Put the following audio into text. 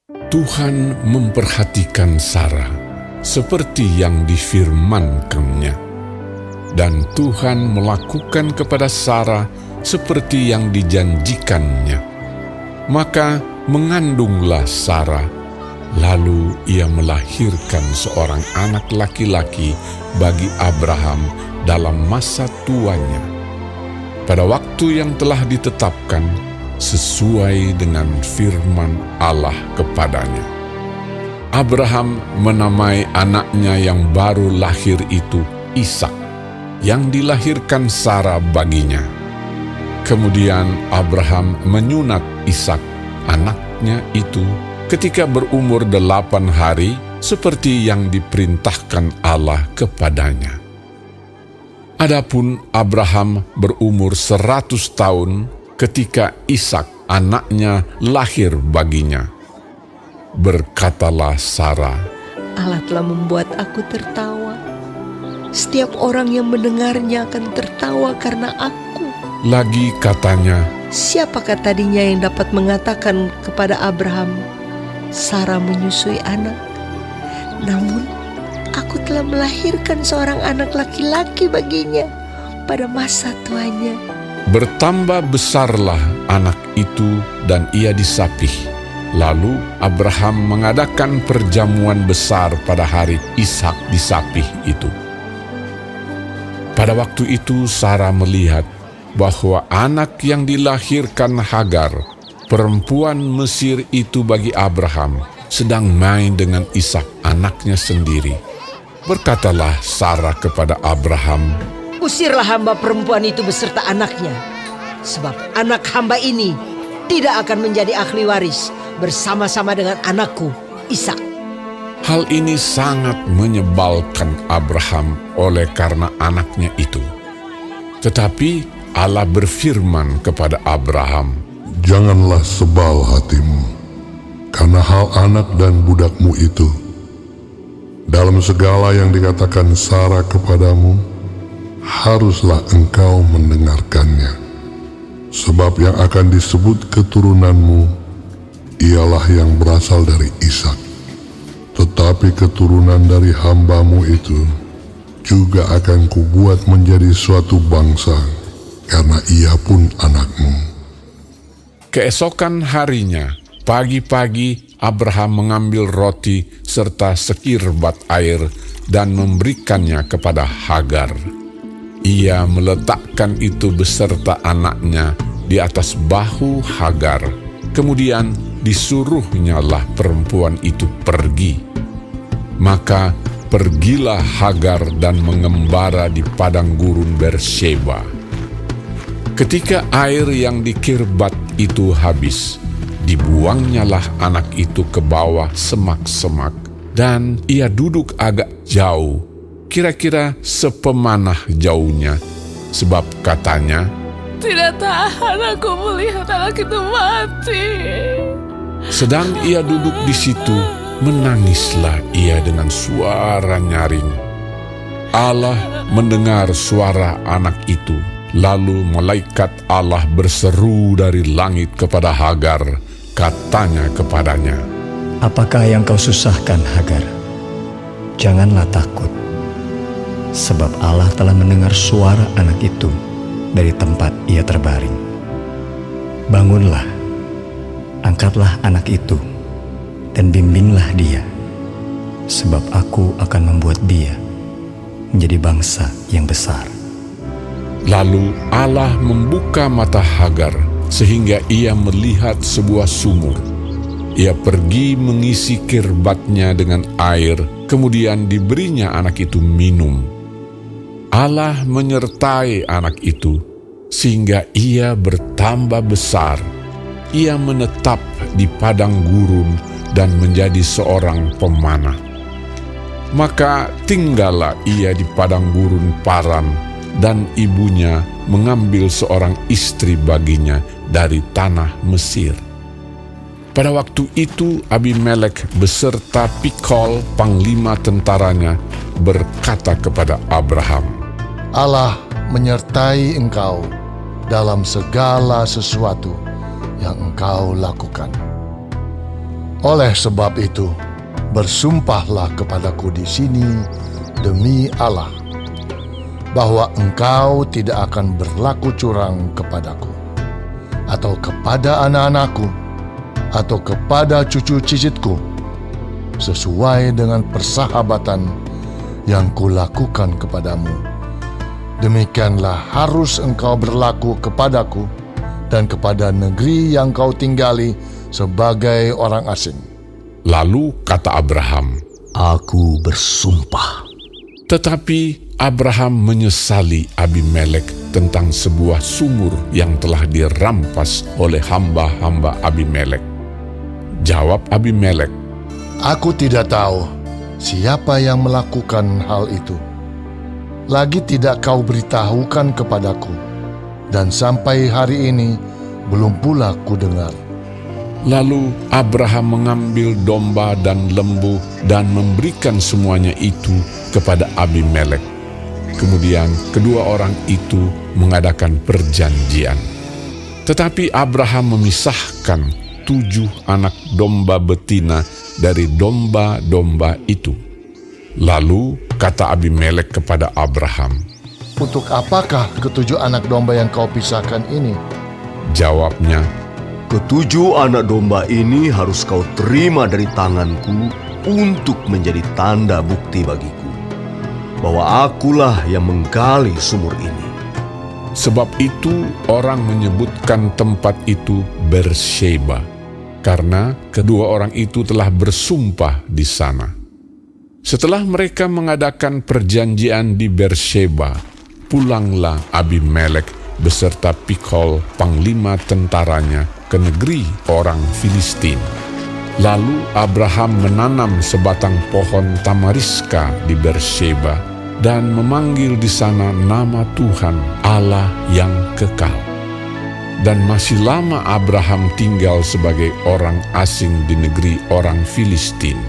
Tuhan memperhatikan Sarah seperti yang difirmankannya, dan Tuhan melakukan kepada Sarah seperti yang dijanjikannya. Maka mengandunglah Sarah, lalu ia melahirkan seorang anak laki-laki bagi Abraham dalam masa tuanya, pada waktu yang telah ditetapkan sesuai dengan firman Allah kepadanya. Abraham menamai anaknya yang baru lahir itu Ishak, yang dilahirkan Sarah baginya. Kemudian Abraham menyunat Ishak, anaknya itu, ketika berumur 8 hari, seperti yang diperintahkan Allah kepadanya. Adapun Abraham berumur 100 tahun ketika Ishak, anaknya, lahir baginya. Berkatalah Sarah, Allah telah membuat aku tertawa. Setiap orang yang mendengarnya akan tertawa karena aku. Lagi katanya, Siapakah tadinya yang dapat mengatakan kepada Abraham, Sarah menyusui anak? Namun, aku telah melahirkan seorang anak laki-laki baginya pada masa tuanya. bertambah besarlah anak itu dan ia disapih. Lalu Abraham mengadakan perjamuan besar pada hari Ishak disapih itu. Pada waktu itu Sarah melihat bahwa anak yang dilahirkan Hagar, perempuan Mesir itu bagi Abraham, sedang main dengan Ishak anaknya sendiri. Berkatalah Sarah kepada Abraham, Usirlah hamba perempuan itu beserta anaknya, sebab anak hamba ini tidak akan menjadi ahli waris bersama-sama dengan anakku Ishak. hal ini sangat menyebalkan Abraham oleh karena anaknya itu. Tetapi Allah berfirman kepada Abraham, Janganlah sebal hatimu karena hal anak dan budakmu itu. Dalam segala yang dikatakan Sarah kepadamu, haruslah engkau mendengarkannya. Sebab yang akan disebut keturunanmu ialah yang berasal dari Ishak. Tetapi keturunan dari hambamu itu juga akan kubuat menjadi suatu bangsa, karena ia pun anakmu. Keesokan harinya, pagi-pagi Abraham mengambil roti serta sekirbat air dan memberikannya kepada Hagar. Ia meletakkan itu beserta anaknya di atas bahu Hagar. Kemudian disuruhnyalah perempuan itu pergi. Maka pergilah Hagar dan mengembara di padang gurun Beersheba. Ketika air yang dikirbat itu habis, dibuangnyalah anak itu ke bawah semak-semak, dan ia duduk agak jauh, kira-kira sepemanah jauhnya, sebab katanya, Tidak tahan aku melihat anak itu mati. sedang ia duduk di situ, menangislah ia dengan suara nyaring. Allah mendengar suara anak itu. Lalu malaikat Allah berseru dari langit kepada Hagar, katanya kepadanya, Apakah yang kau susahkan, Hagar? Janganlah takut, sebab Allah telah mendengar suara anak itu dari tempat ia terbaring. Bangunlah, angkatlah anak itu, dan bimbinglah dia, sebab aku akan membuat dia menjadi bangsa yang besar. Lalu Allah membuka mata Hagar sehingga ia melihat sebuah sumur. Ia pergi mengisi kirbatnya dengan air, kemudian diberinya anak itu minum. Allah menyertai anak itu sehingga ia bertambah besar. Ia menetap di padang gurun dan menjadi seorang pemanah. Maka tinggallah ia di padang gurun Paran, dan ibunya mengambil seorang istri baginya dari tanah Mesir. Pada waktu itu Abimelek beserta Pikol, panglima tentaranya, berkata kepada Abraham, Allah menyertai engkau dalam segala sesuatu yang engkau lakukan. Oleh sebab itu, bersumpahlah kepadaku di sini demi Allah, bahwa engkau tidak akan berlaku curang kepadaku, atau kepada anak-anakku, atau kepada cucu cicitku, sesuai dengan persahabatan yang kulakukan kepadamu. Demikianlah harus engkau berlaku kepadaku dan kepada negeri yang kau tinggali sebagai orang asing. Lalu kata Abraham, Aku bersumpah. tetapi Abraham menyesali Abimelek tentang sebuah sumur yang telah dirampas oleh hamba-hamba Abimelek. Jawab Abimelek, Aku tidak tahu siapa yang melakukan hal itu. Lagi tidak kau beritahukan kepadaku, dan sampai hari ini belum pula ku dengar. Lalu Abraham mengambil domba dan lembu dan memberikan semuanya itu kepada Abimelek. Kemudian kedua orang itu mengadakan perjanjian. Tetapi Abraham memisahkan 7 anak domba betina dari domba-domba itu. Lalu kata Abimelek kepada Abraham, Untuk apakah ketujuh anak domba yang kau pisahkan ini? jawabnya, Ketujuh anak domba ini harus kau terima dari tanganku untuk menjadi tanda bukti bagiku, bahwa akulah yang menggali sumur ini. sebab itu orang menyebutkan tempat itu Bersheba, karena kedua orang itu telah bersumpah di sana. Setelah mereka mengadakan perjanjian di Bersheba, pulanglah Abimelek beserta Pikol, panglima tentaranya, ke negeri orang Filistin. Lalu Abraham menanam sebatang pohon tamariska di Bersheba dan memanggil di sana nama Tuhan, Allah yang kekal. Dan masih lama Abraham tinggal sebagai orang asing di negeri orang Filistin.